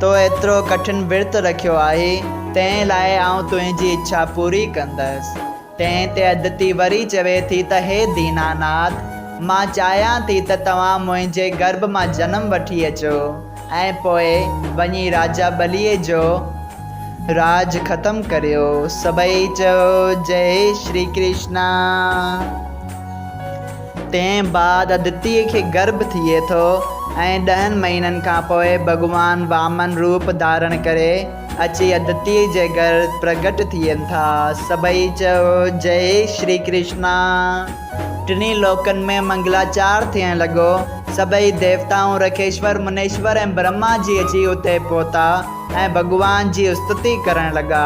तो एतिरो कठिन विर्त रखियो आहे, तंहिं लाइ आउं तुंहिंजी इच्छा पूरी कंदसि। तंहिं ते अदिति वरी चवे थी त हे दीनानाथ, मां चाहियां थी त तव्हां मुंहिंजे गर्भ मां जनम वठी अचो ऐं पोइ वञी राजा बलीअ जो राज ख़तमु करियो। सभई चयो जय श्री कृष्णा। तंहिं बाद अदितीअ खे गर्भ थिए थो ऐं 10 महीननि खां पोइ भॻवान वामन रूप धारण करे अची अदितीअ जे घर प्रगट थियनि था। सभई चयो जय श्री कृष्णा। टिनी लोकनि में मंगलाचार थियण लॻो। सभई देवताऊं रखेश्वर मुनेश्वर ऐं ब्रह्मा जी अची उते पहुता ऐं भॻवान जी स्तुति करण लॻा।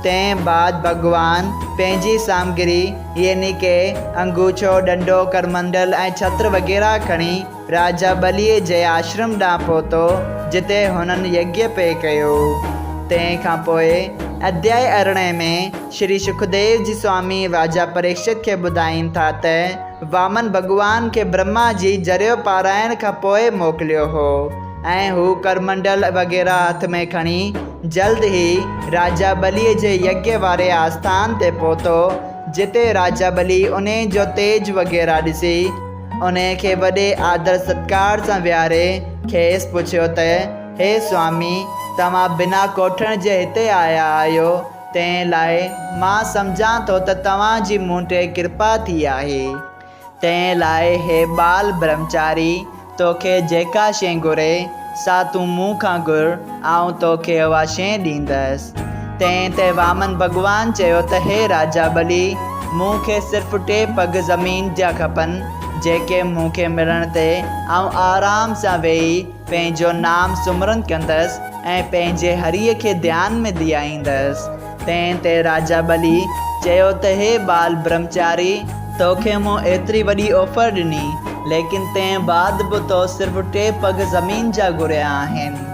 तंहिं बाद भॻवान पंहिंजी सामग्री यानी के अंगूछो, डंडो, करमंडल ऐं छत्र वग़ैरह खणी राजा बलीअ जे आश्रम ॾांहुं पहुतो, जिते हुननि यज्ञ पे कयो। तंहिं खां पोइ अध्याय 18 में श्री सुखदेव जी स्वामी राजा परीक्षित खे ॿुधाइनि था त वामन भॻवान खे ब्रह्मा जी जरियो पाराइण खां पोइ मोकिलियो हो ऐं हू करमंडल वग़ैरह हथ में खणी जल्द ई राजा बलीअ जे यज्ञ वारे आस्थान ते पहुतो, जिते राजा बली उन जो तेज वग़ैरह ॾिसी उन खे वॾे आदर सत्कार सां विहारे खेसि पुछियो त हे स्वामी, तव्हां बिना कोठण जे हिते आया आहियो, तंहिं लाइ मां सम्झां थो त तव्हांजी मूं ते कृपा थी आहे। तंहिं लाइ हे बाल ब्रह्मचारी, तोखे जेका शइ घुरे सा तूं मूं खां घुर, आउं तोखे उहा शइ ॾींदसि। तंहिं ते वामन भॻवान चयो त हे राजा बली, मूंखे सिर्फ़ु 2 पग ज़मीन जा खपनि, जेके मूंखे मिलण ते आउं आराम सां वेही पंहिंजो नाम सुमरन कंदसि ऐं पंहिंजे हरीअ खे ध्यान में धियाईंदसि। तंहिं ते राजा बली चयो त हे बाल ब्रह्मचारी, तोखे मूं एतिरी वॾी ऑफर ॾिनी, लेकिन तंहिं बाद बि तो सिर्फ़ु 3 पग ज़मीन जा घुरिया आहिनि।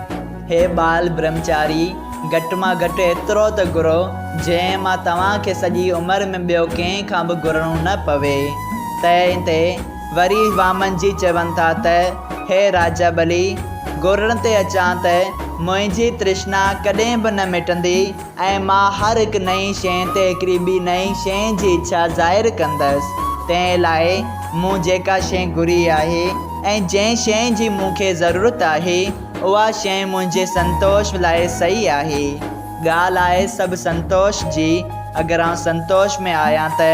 हे बाल ब्रह्मचारी, घटि मां घटि एतिरो त घुरो जंहिं मां तव्हांखे सॼी उमिरि में ॿियो कंहिं खां बि घुरणो न पवे। तंहिं ते वरी वामन जी चवनि था त हे राजा बली, घुरण ते अचां त मुंहिंजी तृष्णा कॾहिं बि न मिटंदी ऐं मां हर हिकु नई शइ ते हिकिड़ी ॿी नई शइ जी इच्छा ज़ाहिर कंदसि। तंहिं लाइ मूं जेका शइ घुरी आहे ऐं जंहिं शइ जी मूंखे ज़रूरत आहे उहा शइ मुंहिंजे संतोष लाइ सही आहे। ॻाल्हि आहे सभु संतोष जी। अगरि आउं संतोष में आहियां त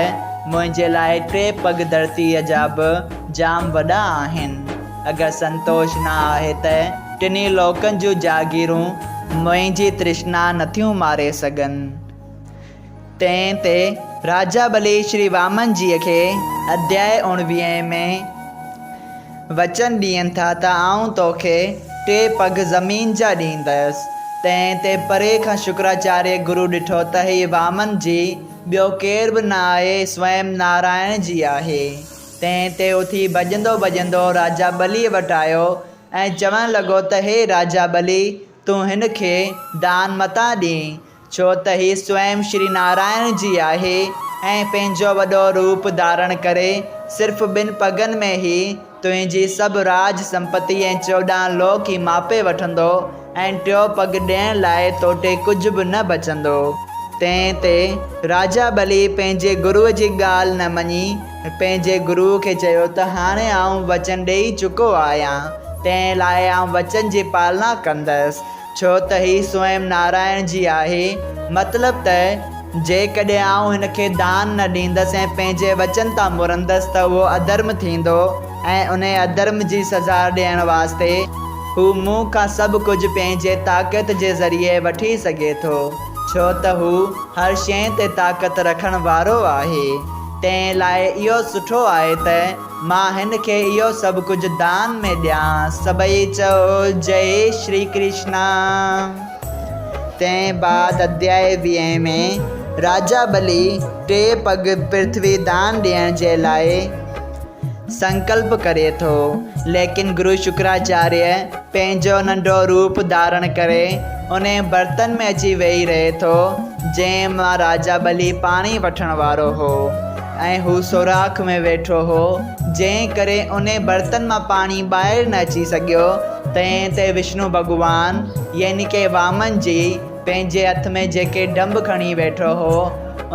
मुंहिंजे लाइ 3 पग धरतीअ जा बि जाम वॾा आहिनि। अगरि संतोष न आहे त टिनी लोकनि जूं जागीरूं मुंहिंजी तृष्णा नथियूं मारे सघनि। तंहिं ते राजा बली श्री वामन जीअ खे अध्याय 19 में वचन ॾियनि था त आउं तोखे 3 पग ज़मीन जा ॾींदसि। तंहिं ते परे खां शुक्राचार्य गुरु ॾिठो त हीअ वामन जी ॿियो केर बि न आहे, स्वयं नारायण जी आहे। तंहिं ते उथी भॼंदो भॼंदो राजा बलीअ वटि आयो ऐं चवणु लॻो त हे राजा बली, तूं हिन खे दान मता ॾे, छो त हीउ स्वयं श्री नारायण जी आहे ऐं पंहिंजो वॾो रूप धारण करे सिर्फ़ु 2 पगनि में ई तुंहिंजी सभु राज संपत्ति ऐं 14 लोक ई मापे वठंदो ऐं 3 पग ॾियण लाइ तोटे कुझु बि न बचंदो। तंहिं ते राजा बली पंहिंजे गुरुअ जी ॻाल्हि न मञी पंहिंजे गुरुअ खे चयो त हाणे आउं वचन ॾेई चुको आहियां, तंहिं लाइ आउं वचन जी पालना कंदसि, छो त हीउ स्वयं नारायण जी आहे। मतिलबु त जेकॾहिं आउं हिन खे दान न ॾींदसि ऐं पंहिंजे वचन तां मुरंदसि त उहो अधर्म थींदो ऐं उन अधर्म जी सज़ा ॾियण वास्ते हू मूं खां सभु कुझु पंहिंजे ताक़त जे ज़रिए वठी सघे थो, छो त हू हर शइ ते ताक़त रखण वारो आहे। तंहिं लाइ इहो सुठो आहे त मां हिन खे इहो सभु कुझु दान में ॾियां। सभई चओ जय श्री कृष्णा। तंहिं बाद अध्याय 20 में राजा बली 3 पग पृथ्वी दान ॾियण जे लाइ संकल्प करे थो, लेकिन गुरु शुक्राचार्य पंहिंजो नंढो रूप धारण करे उन बर्तन में अची वेही रहे थो जंहिं मां राजा बली पाणी वठण वारो हो ऐं हू सोराख़ में वेठो हो, जंहिं करे उन बर्तन मां पाणी ॿाहिरि न अची सघियो। तंहिं ते विष्णु भॻवान यानी के वामन जी पंहिंजे हथ में जेके डंभ खणी वेठो हो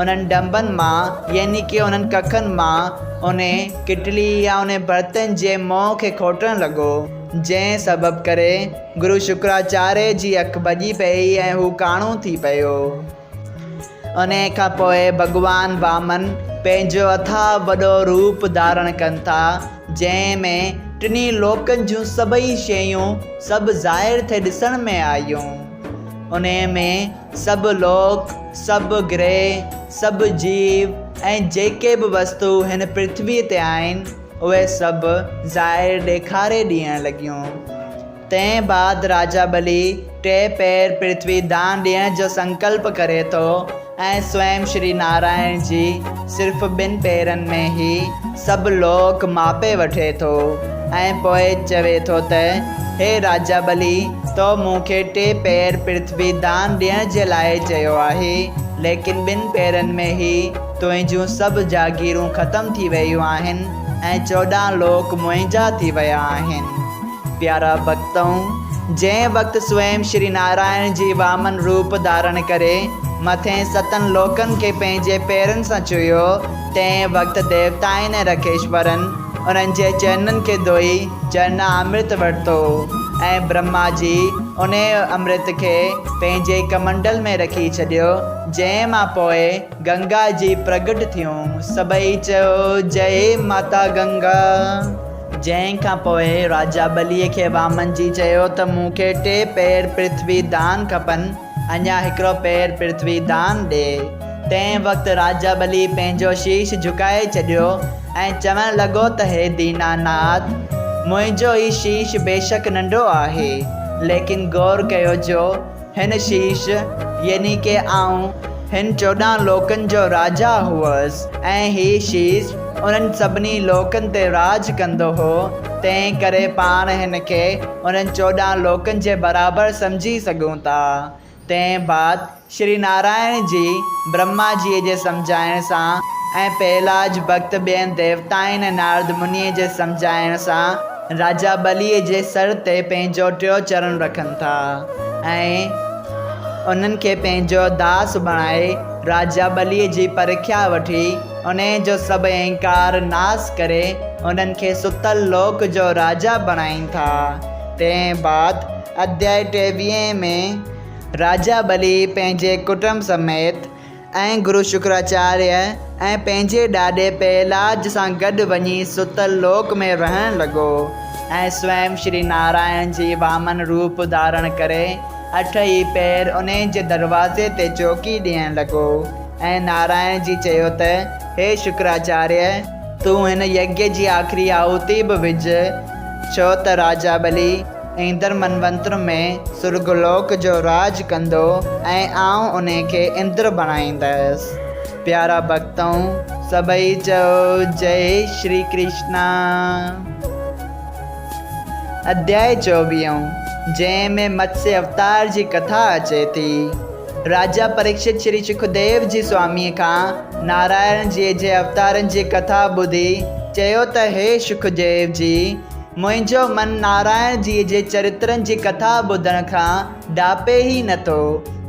उन्हनि डंभनि मां यानी कि उन्हनि कखनि मां उन किटली या उन बर्तन जे मोह खे खोटणु लॻो, जंहिं सबबु करे गुरु शुक्राचार्य जी अखि भॼी पई ऐं हू काणो थी पियो। उन खां पोइ भॻवान वामन पंहिंजो अथाह वॾो रूप धारण कनि था, जंहिं में टिनी लोकनि जूं सभई शयूं सभु ज़ाहिर थिए ॾिसण में आयूं। उन में सभु लोक, सभु ग्रह, सभु जीव ऐं जेके बि वस्तु हिन पृथ्वीअ ते आहिनि उहे सभु ज़ाहिर ॾेखारे ॾियण लॻियूं। तंहिं बाद राजा बली 3 पैर पृथ्वी दान ॾियण जो संकल्प करे थो ऐं स्वयं श्री नारायण जी सिर्फ़ु 2 पैरनि में ई सभु लोक मापे वठे थो ऐं पोइ चवे थो त हे राजा बली, तो मूंखे 3 पैर पृथ्वी दान ॾियण जे लाइ चयो आहे, लेकिन 2 पैरनि में ई तुंहिंजूं सभु जागीरूं ख़तमु थी वियूं आहिनि ऐं 14 लोक मुंहिंजा थी विया आहिनि। प्यारा भक्तों, जंहिं वक़्तु स्वयं श्री नारायण जी वामन रूप धारण करे मथे 7 लोकनि खे पंहिंजे पेरनि सां छुयो, तंहिं वक़्तु देवताउनि ऐं रखेश्वरनि उन्हनि जे चरणनि खे धोई चरना अमृत वरितो ऐं ब्रह्मा जी उन अमृत खे पंहिंजे कमंडल में रखी छॾियो, जंहिं मां पोइ गंगा जी प्रगट थियूं। सभई चयो जय माता गंगा। जंहिं खां पोइ राजा बलीअ खे वामन जी चयो त मूंखे 3 पैर पृथ्वी दान खपनि, अञा 1 पैर पृथ्वी दान ॾे। तंहिं वक़्तु राजा बली पंहिंजो शीश झुकाए छॾियो ऐं चवणु लॻो त हे दीनानाथ, मुंहिंजो ही शीश बेशक नंढो आहे, लेकिन गौर कयो जो हिन शीश यानी के आऊं हिन 14 लोकनि जो राजा हुअसि ऐं ही शीश उन्हनि सभिनी लोकनि ते राज कंदो हो। तंहिं करे पाण हिन खे उन्हनि 14 लोकनि जे बराबरि सम्झी सघूं था। तंहिं बाद श्री नारायण जी ब्रह्मा जीअ जे सम्झाइण सां ऐं पहलाज भक्त ॿियनि देवताउनि ऐं नारद मुनीअ जे सम्झाइण सां राजा बलीअ जे सर ते पंहिंजो टियों चरण रखनि था ऐं उन्हनि खे पंहिंजो दास बणाए राजा बलीअ जी परीक्षा वठी उन जो सभु अहंकार नास करे उन्हनि खे सुतल लोक जो राजा बणाइनि था। तंहिं बाद अध्याय 23 में राजा बली पंहिंजे कुटुंब समेत ऐं गुरु शुक्राचार्य ऐं पंहिंजे ॾाॾे पहलाज सां गॾु वञी सुतल लोक में रहणु लॻो ऐं स्वयं श्री नारायण जी वामन रूप धारण करे 8 ई पैर उन जे दरवाज़े ते चौकी ॾियणु लॻो ऐं नारायण जी चयो त हे शुक्राचार्य, तूं हिन यज्ञ जी आख़िरी आहुति बि विझ, छो त राजा बली ईंदड़ मनवंतर में सुर्गलोक जो राज कंदो ऐं आऊं उन खे इंद्र बणाईंदसि। प्यारा भक्तों, सभई चओ जय श्री कृष्णा। अध्याय 24 जंहिंमें मत्स्य अवतार जी कथा अचे थी। राजा परीक्षित श्री सुखदेव जी स्वामीअ खां नारायण जी जे अवतारनि जी कथा ॿुधी चयो त हे सुखदेव जी, मुंहिंजो मन नारायण जी जे चरित्रनि जी कथा ॿुधण खां ॾापे ई नथो।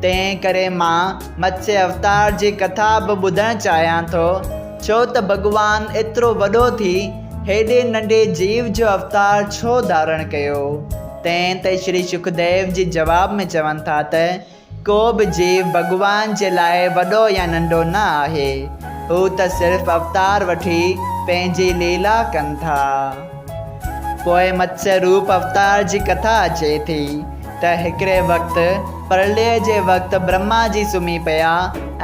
तंहिं करे मां मत्स्य अवतार जी कथा बि ॿुधणु चाहियां थो, छो त भॻवानु एतिरो वॾो थी हेॾे नंढे जीव जो अवतार छो धारण कयो। तंहिं ते श्री सुखदेव जी जवाब में चवनि था त को बि जीव भॻवान जे लाइ वॾो या नंढो न आहे, हू त सिर्फ़ु अवतार वठी पंहिंजी लीला कनि था। पोइ मत्स्य रूप अवतार जी कथा अचे थी त हिकिड़े वक़्तु प्रलय जे वक़्तु ब्रह्मा जी सुम्ही पिया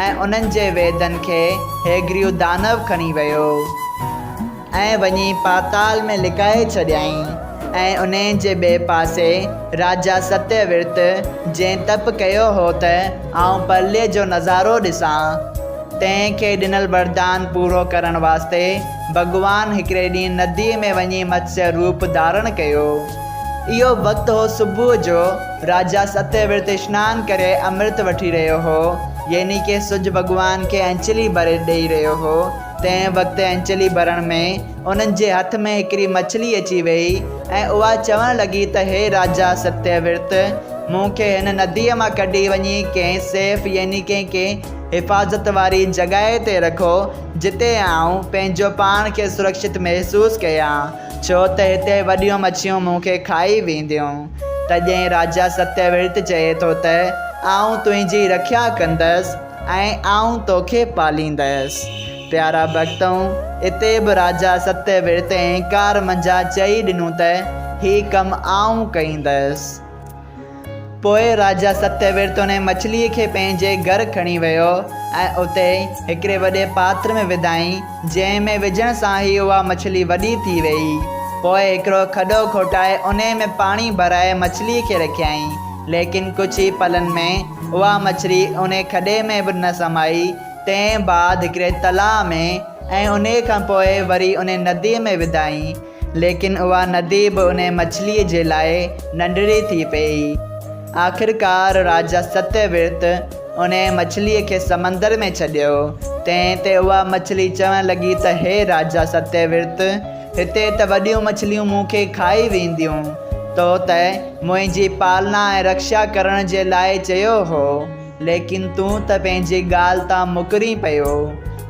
ऐं उन्हनि जे वेदनि खे हेगरियो दानव खणी वियो ऐं वञी पाताल में लिकाए छॾियईं ऐं उन जे ॿिए पासे राजा सत्यव्रत जंहिं तप कयो हो त आउं प्रलय जो नज़ारो ॾिसां, तंहिंखे ॾिनल वरदान पूरो करण वास्ते भॻवानु हिकिड़े ॾींहुं नदीअ में वञी मत्स्य रूप धारण कयो। इहो वक़्तु हो सुबुह जो। राजा सत्यव्रत सनानु करे अमृत वठी रहियो हो, यानी कि सूरज भॻवान खे अंजलि भरे ॾेई रहियो हो। तंहिं वक़्तु अंजलि भरण में उन्हनि जे हथ में हिकिड़ी मछली अची वई ऐं उहा चवणु लॻी त हे राजा सत्यव्रत, मूंखे हिन नदीअ मां कढी वञी कंहिं सेफ यानी कंहिं हिफ़ाज़त वारी जॻहि ते रखो, जिते आउं पंहिंजो पाण खे सुरक्षित महसूसु कयां, छो त हिते वॾियूं मच्छियूं मूंखे खाई वेंदियूं। तॾहिं राजा सत्यव्रत चए थो त आउं तुंहिंजी रक्षा कंदसि ऐं आउं तोखे पालींदसि। प्यारा भक्तों, इते बि राजा सत्यव्रत अहंकार मंझा चई ॾिनो त ही कमु आउं कईंदसि। पोइ राजा सत्यव्रत उन मछलीअ खे पंहिंजे घर खणी वियो ऐं उते हिकिड़े वॾे पात्र में विधाई, जंहिं में विझण सां ई उहा मछली वॾी थी वई। पोइ हिकिड़ो खॾो खोटाए उन में पाणी भराए मछलीअ खे रखियईं, लेकिन कुझु ई पलनि में उहा मछली उन खॾे में बि न समाई। तंहिं बाद हिकिड़े तलाउ में ऐं उन खां पोइ वरी उन नदीअ में विधाई, लेकिन उहा नदी बि उन मछलीअ जे लाइ नंढड़ी थी पई। आख़िरकार राजा सत्यव्रत उन मछलीअ खे समंदर में छॾियो। तंहिं ते उहा मछली चवणु लॻी त हे राजा सत्यव्रत, हिते त वॾियूं मछलियूं मूंखे खाई वेंदियूं, तो त मुंहिंजी पालना ऐं रक्षा करण जे लाइ चयो हो, लेकिन तूं त पंहिंजी ॻाल्हि तां मुकरी पियो।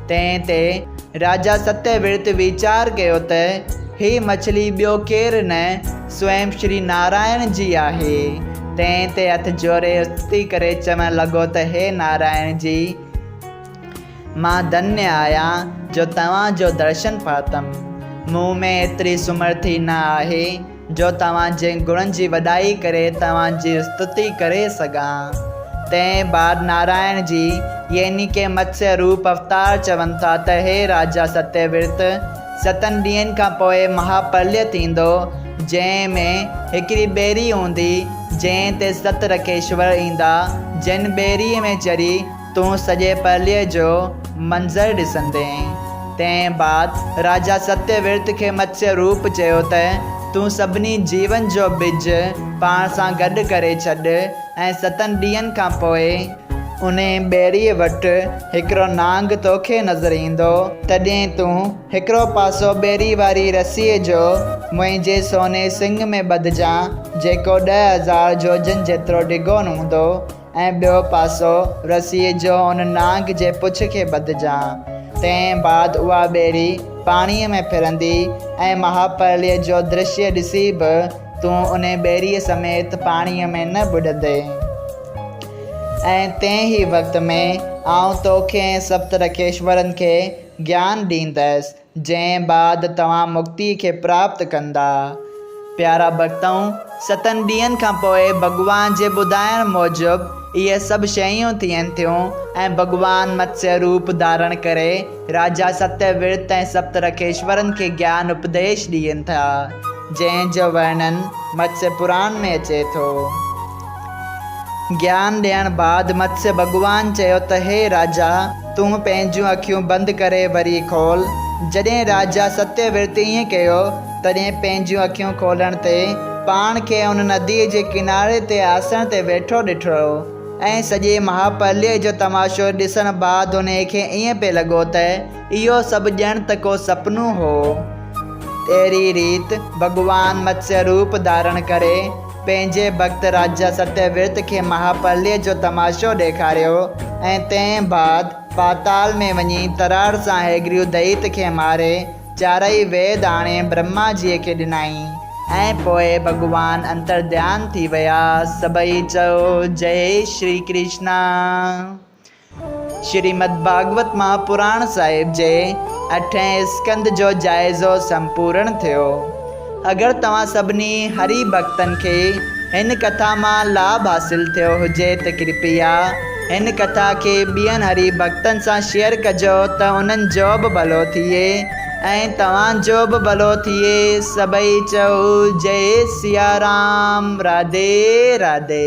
तंहिं ते राजा सत्यव्रत वीचार कयो त ही मछली ॿियो केरु न, स्वयं श्री नारायण जी आहे। तंहिं ते हथ जोड़े स्तुति करे चवणु लॻो त हे नारायण जी, मां धन्य आहियां जो तव्हांजो दर्शन पातमि। मूं में एतिरी सुमर्थी न आहे जो तव्हांजे गुणनि जी वॾाई करे तव्हांजी स्तुति करे सघां। तंहिं बाद नारायण जी यानी के मत्स्य रूप अवतार चवनि था त हे राजा सत्यव्रत, 7 ॾींहंनि खां पोइ महापर्य थींदो, जंहिंमें हिकिड़ी ॿेड़ी हूंदी जंहिं ते 7 रखेश्वर ईंदा, जिन ॿेड़ीअ में चढ़ी तूं सॼे पर्लीअ जो मंज़र ॾिसंदे। तंहिं बाद राजा सत्यव्रत खे मत्स्य रूप चयो त तूं सभिनी जीवन जो बिज पाण सां गॾु करे छॾ ऐं 7 ॾींहंनि खां पोइ उन ॿेड़ीअ वटि हिकिड़ो नांग तोखे नज़र ईंदो। तॾहिं तूं हिकिड़ो पासो ॿेड़ी वारी रसीअ जो मुंहिंजे सोने सिंह में ॿधिजां, जेको 10,000 जोजन जेतिरो डिघो हूंदो, ऐं ॿियो पासो रसीअ जो उन नांग जे पुछ खे ॿधिजां। तंहिं बाद उहा ॿेड़ी पाणीअ में फिरंदी ऐं महापर्य जो दृश्य ॾिसी बि तूं उन ॿेड़ीअ समेत पाणीअ में न बुॾंदे। ऐं तंहिं ई वक़्त में आउं तोखे ऐं 7 रखेश्वरनि खे ज्ञान ॾींदसि, जंहिं बाद तव्हां मुक्ति खे प्राप्त कंदा। प्यारा भक्तऊं, 7 ॾींहंनि खां पोइ भॻवान जे ॿुधाइण मूजिबि इहे सभु शयूं थियनि थियूं ऐं भॻवान मत्स्य रूप धारण करे राजा सत्यव्रत ऐं 7 रखेश्वरनि खे ज्ञान उपदेश ॾियनि था, जंहिंजो वर्णन मत्स्य पुराण में अचे थो। ज्ञान ॾियण बाद मत्स्य भॻवान चयो त हे राजा, तूं पंहिंजूं अखियूं बंदि करे वरी खोल। जॾहिं राजा सत्यव्रत ईअं कयो, तॾहिं पंहिंजूं अखियूं खोलण ते पाण खे उन नदीअ जे किनारे ते आसन ते वेठो ॾिठो ऐं सॼे महापर्य जो तमाशो ॾिसण बाद उन खे ईअं पिए लॻो त इहो सभु ॼण त को सपनो हो। अहिड़ी रीति भॻवान मत्स्य रूप धारण करे पंहिंजे भक्त राजा सत्यव्रत खे महापर्य जो तमाशो ॾेखारियो ऐं तंहिं बाद पाताल में वञी तरार सां हेगरियूं दैत खे मारे 4 वेद आणे ब्रह्मा जीअ खे ॾिनाई ऐं पोइ भॻवान अंतर्ध्यान थी विया। सभई चओ जय श्री कृष्णा। श्रीमद् भागवत महापुराण साहिब जे 8हें स्कंद जो जाइज़ो संपूर्ण थियो। अगरि तव्हां सभिनी हरि भक्तनि खे हिन कथा मां लाभ हासिल थियो हुजे त कृपया हिन कथा खे ॿियनि हरि भक्तनि सां शेयर कजो त उन्हनि जो बि भलो थिए ऐं तव्हांजो बि भलो थिए। सभई चओ जय सिया राम। राधे राधे।